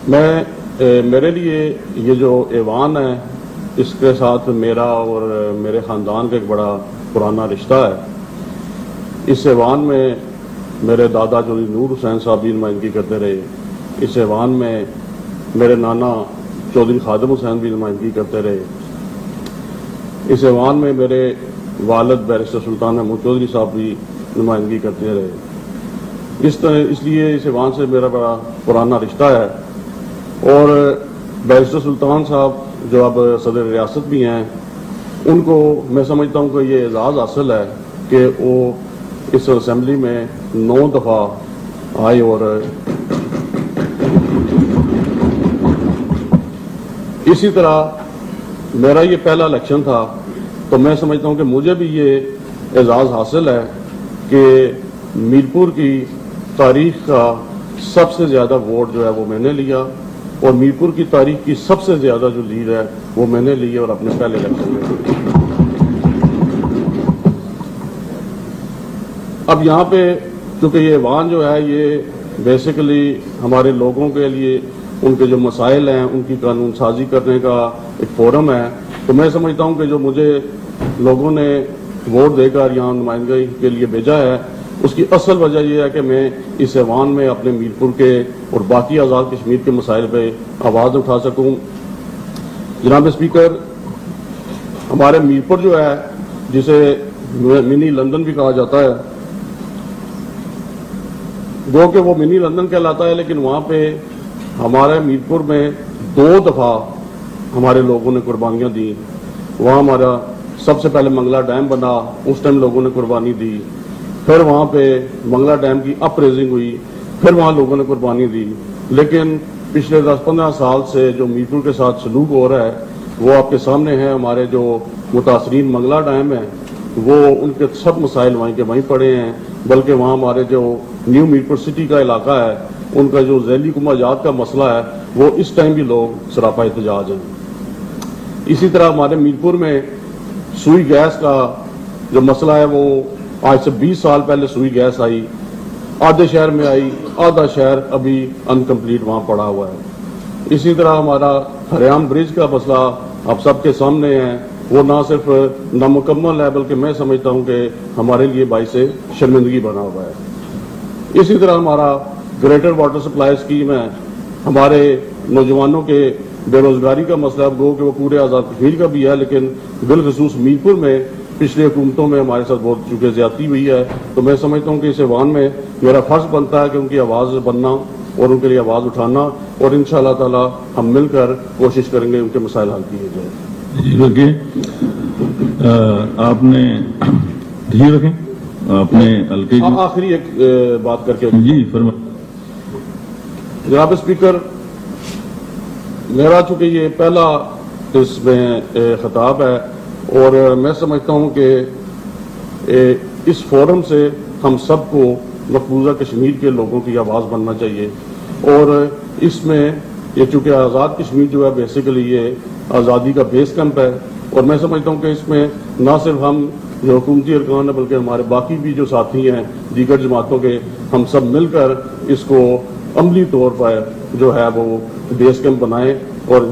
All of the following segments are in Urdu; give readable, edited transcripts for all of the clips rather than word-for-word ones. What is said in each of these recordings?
میرے لیے یہ جو ایوان ہے اس کے ساتھ میرا اور میرے خاندان کا ایک بڑا پرانا رشتہ ہے۔ اس ایوان میں میرے دادا چودھری نور حسین صاحب بھی نمائندگی کرتے رہے، اس ایوان میں میرے نانا چودھری خادم حسین بھی نمائندگی کرتے رہے، اس ایوان میں میرے والد بیرسٹر سلطان محمود چودھری صاحب بھی نمائندگی کرتے رہے۔ اس لیے اس ایوان سے میرا بڑا پرانا رشتہ ہے، اور بیرسٹر سلطان صاحب جو اب صدر ریاست بھی ہیں، ان کو میں سمجھتا ہوں کہ یہ اعزاز حاصل ہے کہ وہ اس اسمبلی میں 9 دفعہ آئے، اور اسی طرح میرا یہ پہلا الیکشن تھا، تو میں سمجھتا ہوں کہ مجھے بھی یہ اعزاز حاصل ہے کہ میرپور کی تاریخ کا سب سے زیادہ ووٹ جو ہے وہ میں نے لیا، اور میرپور کی تاریخ کی سب سے زیادہ جو لیڈ ہے وہ میں نے لی اور اپنے پہلے الیکشن میں۔ اب یہاں پہ چونکہ یہ ایوان جو ہے یہ بیسیکلی ہمارے لوگوں کے لیے ان کے جو مسائل ہیں ان کی قانون سازی کرنے کا ایک فورم ہے، تو میں سمجھتا ہوں کہ جو مجھے لوگوں نے ووٹ دے کر یہاں نمائندگی کے لیے بھیجا ہے، اس کی اصل وجہ یہ ہے کہ میں اس ایوان میں اپنے میرپور کے اور باقی آزاد کشمیر کے مسائل پہ آواز اٹھا سکوں۔ جناب اسپیکر، ہمارے میرپور جو ہے جسے منی لندن بھی کہا جاتا ہے، گو کہ وہ منی لندن کہلاتا ہے، لیکن وہاں پہ ہمارے میرپور میں 2 دفعہ ہمارے لوگوں نے قربانیاں دی۔ وہاں ہمارا سب سے پہلے منگلا ڈیم بنا، اس ٹائم لوگوں نے قربانی دی، پھر وہاں پہ منگلا ڈیم کی اپ ریزنگ ہوئی، پھر وہاں لوگوں نے قربانی دی۔ لیکن پچھلے 10-15 سال سے جو میرپور کے ساتھ سلوک ہو رہا ہے وہ آپ کے سامنے ہے۔ ہمارے جو متاثرین منگلا ڈیم ہے وہ ان کے سب مسائل وہیں کے وہیں پڑے ہیں، بلکہ وہاں ہمارے جو نیو میرپور سٹی کا علاقہ ہے ان کا جو ذیلی کماجات کا مسئلہ ہے وہ اس ٹائم بھی لوگ سراپا احتجاج ہیں۔ اسی طرح ہمارے میرپور میں سوئی گیس کا جو مسئلہ ہے وہ آج سے 20 سال پہلے سوئی گیس آئی، آدھے شہر میں آئی، آدھا شہر ابھی انکمپلیٹ وہاں پڑا ہوا ہے۔ اسی طرح ہمارا ہریام برج کا مسئلہ آپ سب کے سامنے ہے، وہ نہ صرف نامکمل ہے بلکہ میں سمجھتا ہوں کہ ہمارے لیے باعث شرمندگی بنا ہوا ہے۔ اسی طرح ہمارا گریٹر واٹر سپلائی اسکیم ہے، ہمارے نوجوانوں کے بے روزگاری کا مسئلہ گو کہ وہ پورے آزاد کشمیر کا بھی ہے، لیکن بالخصوص میرپور میں پچھلے حکومتوں میں ہمارے ساتھ بہت چونکہ زیادتی ہوئی ہے، تو میں سمجھتا ہوں کہ اس ایوان میں میرا فرض بنتا ہے کہ ان کی آواز بننا اور ان کے لیے آواز اٹھانا، اور انشاءاللہ تعالی ہم مل کر کوشش کریں گے ان کے مسائل حل کیے جائیں۔ جی رکھیں، آپ نے جی رکھیں اپنے حلقے کی آخری ایک بات کر کے جی فرمائیں۔ جناب اسپیکر، میرا چونکہ یہ پہلا اس میں خطاب ہے، اور میں سمجھتا ہوں کہ اس فورم سے ہم سب کو مقبوضہ کشمیر کے لوگوں کی آواز بننا چاہیے، اور اس میں یہ چونکہ آزاد کشمیر جو ہے بیسیکلی یہ آزادی کا بیس کیمپ ہے، اور میں سمجھتا ہوں کہ اس میں نہ صرف ہم جو حکومتی ارکان ہیں بلکہ ہمارے باقی بھی جو ساتھی ہیں دیگر جماعتوں کے، ہم سب مل کر اس کو عملی طور پر جو ہے وہ بیس کیمپ بنائیں۔ اور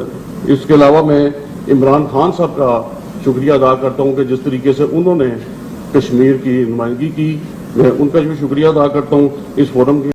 اس کے علاوہ میں عمران خان صاحب کا شکریہ ادا کرتا ہوں کہ جس طریقے سے انہوں نے کشمیر کی نمائندگی کی، میں ان کا بھی شکریہ ادا کرتا ہوں اس فورم کی